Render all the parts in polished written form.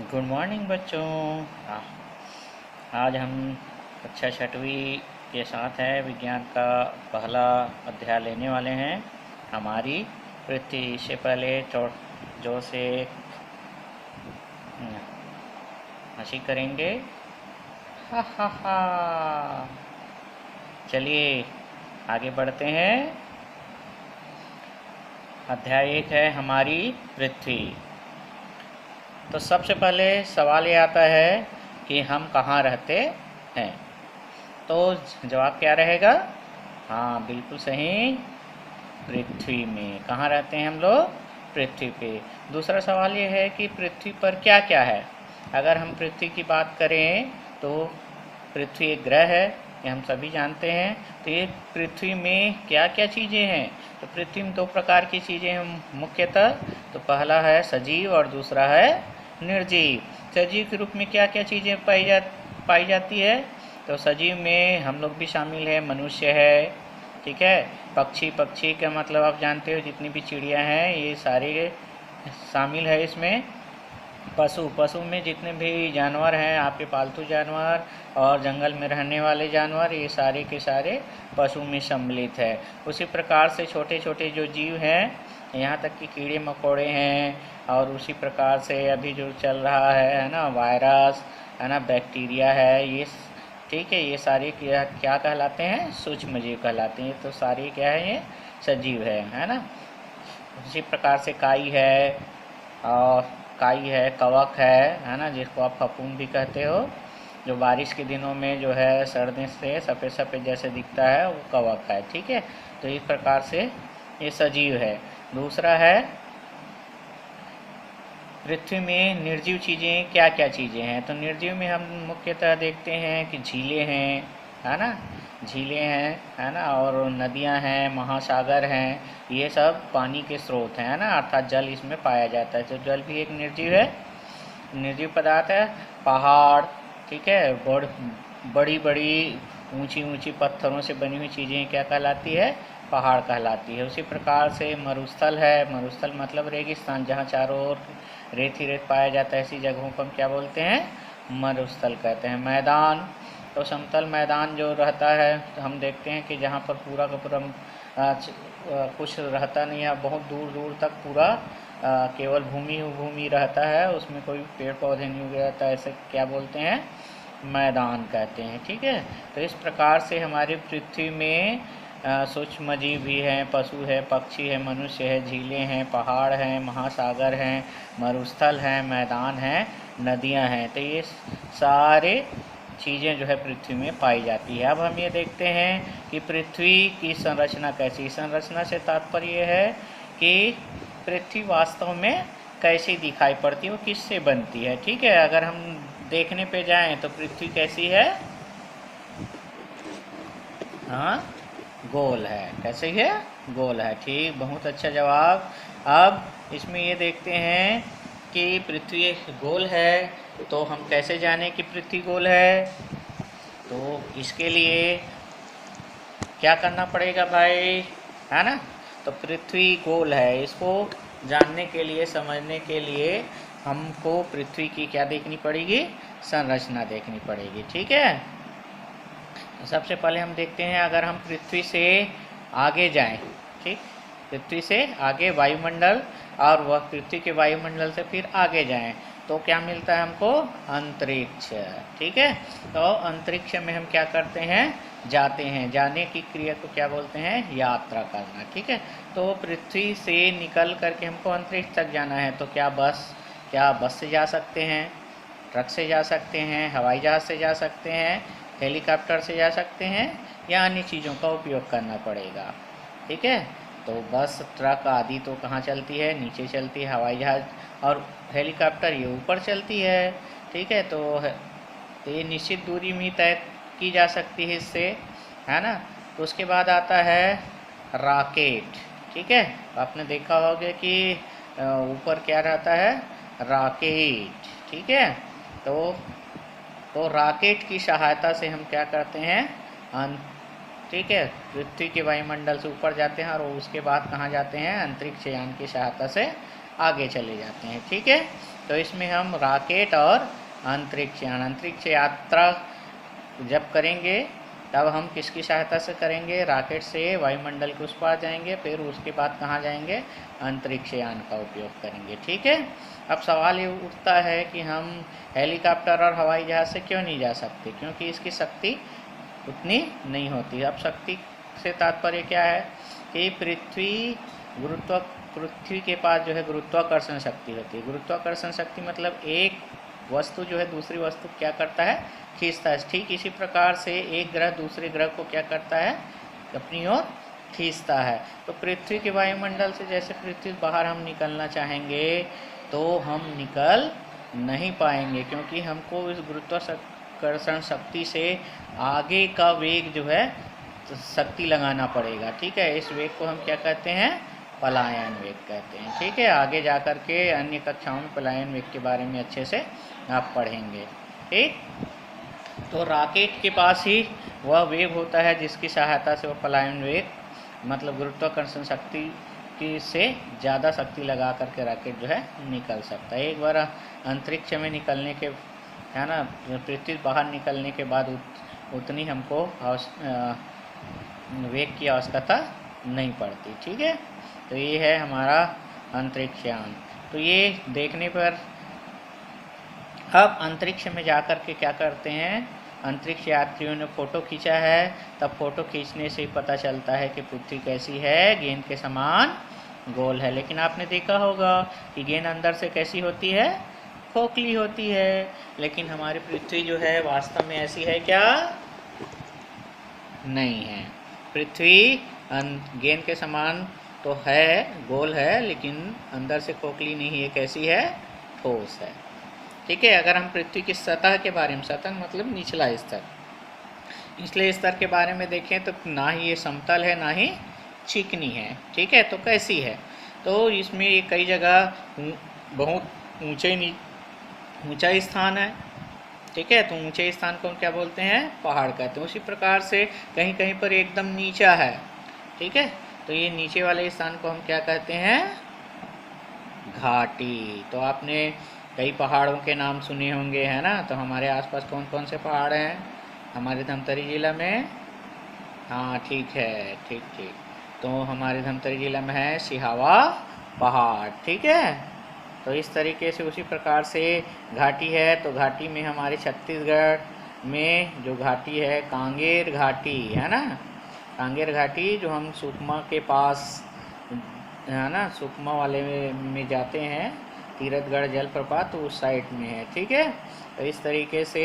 Good morning बच्चों। आज हम कक्षा छठवीं के साथ है विज्ञान का पहला अध्याय लेने वाले हैं। हमारी पृथ्वी। इससे पहले जोर से हंसी करेंगे। हा हा हा। चलिए आगे बढ़ते हैं। अध्याय 1 है हमारी पृथ्वी। तो सबसे पहले सवाल ये आता है कि हम कहाँ रहते हैं। तो जवाब क्या रहेगा? हाँ बिल्कुल सही, पृथ्वी में। कहाँ रहते हैं हम लोग? पृथ्वी पे। दूसरा सवाल ये है कि पृथ्वी पर क्या क्या है। अगर हम पृथ्वी की बात करें तो पृथ्वी एक ग्रह है, ये हम सभी जानते हैं। तो ये पृथ्वी में क्या क्या चीज़ें हैं? तो पृथ्वी में दो प्रकार की चीज़ें हैं मुख्यतः। तो पहला है सजीव और दूसरा है निर्जीव। सजीव के रूप में क्या क्या चीज़ें पाई जाती है? तो सजीव में हम लोग भी शामिल है, मनुष्य है, ठीक है। पक्षी का मतलब आप जानते हो, जितनी भी चिड़िया हैं ये सारे शामिल है इसमें। पशु में जितने भी जानवर हैं, आपके पालतू जानवर और जंगल में रहने वाले जानवर, ये सारे के सारे पशु में सम्मिलित है। उसी प्रकार से छोटे छोटे जो जीव हैं, यहाँ तक कि कीड़े मकोड़े हैं, और उसी प्रकार से अभी जो चल रहा है ना, वायरस है ना, बैक्टीरिया है, ये ठीक है, ये सारे क्या क्या कहलाते हैं? सूक्ष्म जीव कहलाते हैं। तो सारे क्या है? ये सजीव है ना। उसी प्रकार से काई है, और कवक है ना, जिसको आप फफूंद भी कहते हो, जो बारिश के दिनों में जो है सर्दी से सफ़ेद सफ़ेद जैसे दिखता है, वो कवक है, ठीक है। तो इस प्रकार से ये सजीव है। दूसरा है पृथ्वी में निर्जीव चीज़ें क्या क्या चीज़ें हैं। तो निर्जीव में हम मुख्यतः देखते हैं कि झीलें हैं, है ना, झीलें हैं, है ना, और नदियां हैं, महासागर हैं। ये सब पानी के स्रोत हैं, है ना, अर्थात जल इसमें पाया जाता है। तो जल भी एक निर्जीव है, निर्जीव पदार्थ है। पहाड़, ठीक है, बड़ी बड़ी ऊंची ऊंची पत्थरों से बनी हुई चीज़ें क्या कहलाती है? पहाड़ कहलाती है। उसी प्रकार से मरुस्थल है। मरुस्थल मतलब रेगिस्तान, जहाँ चारों ओर रेत ही रेत पाया जाता है, ऐसी जगहों को हम क्या बोलते हैं? मरुस्थल कहते हैं। मैदान, तो समतल मैदान जो रहता है, तो हम देखते हैं कि जहाँ पर पूरा का पूरा कुछ रहता नहीं है, बहुत दूर दूर तक पूरा केवल भूमि रहता है, उसमें कोई पेड़ पौधे नहीं उगे रहता, ऐसे क्या बोलते हैं? मैदान कहते हैं, ठीक है। तो इस प्रकार से हमारी पृथ्वी में सूक्ष्म जीव भी हैं, पशु है, पक्षी है, मनुष्य है, झीलें हैं, पहाड़ हैं, महासागर हैं, मरुस्थल हैं, मैदान हैं, नदियां हैं। तो ये सारे चीज़ें जो है पृथ्वी में पाई जाती है। अब हम ये देखते हैं कि पृथ्वी की संरचना कैसी। संरचना से तात्पर्य है कि पृथ्वी वास्तव में कैसी दिखाई पड़ती है, वो किससे बनती है, ठीक है। अगर हम देखने पे जाएं तो पृथ्वी कैसी है? हाँ, गोल है। कैसे है? गोल है, ठीक, बहुत अच्छा जवाब। अब इसमें ये देखते हैं कि पृथ्वी एक गोल है, तो हम कैसे जानें कि पृथ्वी गोल है? तो इसके लिए क्या करना पड़ेगा भाई, है ना। तो पृथ्वी गोल है, इसको जानने के लिए, समझने के लिए हमको पृथ्वी की क्या देखनी पड़ेगी? संरचना देखनी पड़ेगी, ठीक है। सबसे पहले हम देखते हैं, अगर हम पृथ्वी से आगे जाएं, ठीक, पृथ्वी से आगे वायुमंडल, और वह पृथ्वी के वायुमंडल से फिर आगे जाएं, तो क्या मिलता है हमको? अंतरिक्ष, ठीक है। तो अंतरिक्ष में हम क्या करते हैं? जाते हैं। जाने की क्रिया को क्या बोलते हैं? यात्रा करना, ठीक है। तो पृथ्वी से निकल करके हमको अंतरिक्ष तक जाना है, तो क्या बस से जा सकते हैं, ट्रक से जा सकते हैं, हवाई जहाज़ से जा सकते हैं, हेलीकॉप्टर से जा सकते हैं, या अन्य चीज़ों का उपयोग करना पड़ेगा, ठीक है। तो बस, ट्रक आदि तो कहाँ चलती है? नीचे चलती है। हवाई जहाज़ और हेलीकॉप्टर ये ऊपर चलती है, ठीक है। तो ये निश्चित दूरी में तय की जा सकती है इससे, है ना। तो उसके बाद आता है रॉकेट, ठीक है। आपने देखा होगा कि ऊपर क्या रहता है? रॉकेट, ठीक है। तो रॉकेट की सहायता से हम क्या करते हैं? ठीक है, पृथ्वी के वायुमंडल से ऊपर जाते हैं, और उसके बाद कहाँ जाते हैं? अंतरिक्ष यान की सहायता से आगे चले जाते हैं, ठीक है। तो इसमें हम रॉकेट और अंतरिक्ष यान अंतरिक्ष यात्रा जब करेंगे तब हम किसकी सहायता से करेंगे, रॉकेट से वायुमंडल के उस पार जाएंगे, फिर उसके बाद कहाँ जाएंगे, अंतरिक्ष यान का उपयोग करेंगे। ठीक है। अब सवाल ये उठता है कि हम हेलीकॉप्टर और हवाई जहाज़ से क्यों नहीं जा सकते, क्योंकि इसकी शक्ति उतनी नहीं होती। अब शक्ति से तात्पर्य क्या है कि पृथ्वी के पास जो है गुरुत्वाकर्षण शक्ति होती है। गुरुत्वाकर्षण शक्ति मतलब एक वस्तु जो है दूसरी वस्तु क्या करता है, खींचता है। ठीक इसी प्रकार से एक ग्रह दूसरे ग्रह को क्या करता है, अपनी ओर खींचता है। तो पृथ्वी के वायुमंडल से जैसे पृथ्वी बाहर हम निकलना चाहेंगे तो हम निकल नहीं पाएंगे, क्योंकि हमको इस गुरुत्वाकर्षण शक्ति से आगे का वेग जो है शक्ति लगाना पड़ेगा। ठीक है। इस वेग को हम क्या कहते हैं, पलायन वेग कहते हैं। ठीक है। आगे जा कर के अन्य कक्षाओं में पलायन वेग के बारे में अच्छे से आप पढ़ेंगे। ठीक। तो रॉकेट के पास ही वह वेग होता है जिसकी सहायता से वह पलायन वेग मतलब गुरुत्वाकर्षण शक्ति की से ज़्यादा शक्ति लगा करके रॉकेट जो है निकल सकता है। एक बार अंतरिक्ष में निकलने के है ना, पृथ्वी बाहर निकलने के बाद उतनी हमको वेग की आवश्यकता नहीं पड़ती। ठीक है। तो ये है हमारा अंतरिक्ष यान। तो ये देखने पर अब अंतरिक्ष में जाकर के क्या करते हैं, अंतरिक्ष यात्रियों ने फ़ोटो खींचा है, तब फ़ोटो खींचने से ही पता चलता है कि पृथ्वी कैसी है, गेंद के समान गोल है। लेकिन आपने देखा होगा कि गेंद अंदर से कैसी होती है, खोखली होती है। लेकिन हमारी पृथ्वी जो है वास्तव में ऐसी है क्या, नहीं है। पृथ्वी गेंद के समान तो है, गोल है, लेकिन अंदर से खोखली नहीं है। कैसी है, ठोस है। ठीक है। अगर हम पृथ्वी की सतह के बारे में, सतह मतलब निचला स्तर, निचले स्तर के बारे में देखें तो ना ही ये समतल है ना ही चिकनी है। ठीक है। तो कैसी है, तो इसमें कई जगह बहुत ऊंचा स्थान है। ठीक है। तो ऊंचे स्थान को हम क्या बोलते हैं, पहाड़ कहते हैं। उसी प्रकार से कहीं कहीं पर एकदम नीचा है। ठीक है। तो ये नीचे वाले स्थान को हम क्या कहते हैं, घाटी। तो आपने कई पहाड़ों के नाम सुने होंगे, है ना। तो हमारे आसपास कौन कौन से पहाड़ हैं हमारे धमतरी ज़िला में, हाँ ठीक है, ठीक। तो हमारे धमतरी ज़िला में है सिहावा पहाड़। ठीक है। तो इस तरीके से उसी प्रकार से घाटी है। तो घाटी में हमारे छत्तीसगढ़ में जो घाटी है कांगेर घाटी, है ना, कांगेर घाटी जो हम सुकमा के पास है ना, सुकमा वाले में जाते हैं, तीरथगढ़ जलप्रपात, तो उस साइड में है। ठीक है। तो इस तरीके से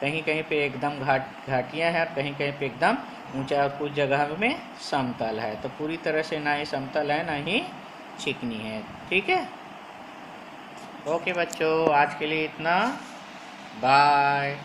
कहीं कहीं पे एकदम घाटियाँ हैं और कहीं कहीं पे एकदम ऊंचा और कुछ जगह में समतल है। तो पूरी तरह से ना ही समतल है ना ही चिकनी है। ठीक है। ओके बच्चों, आज के लिए इतना, बाय।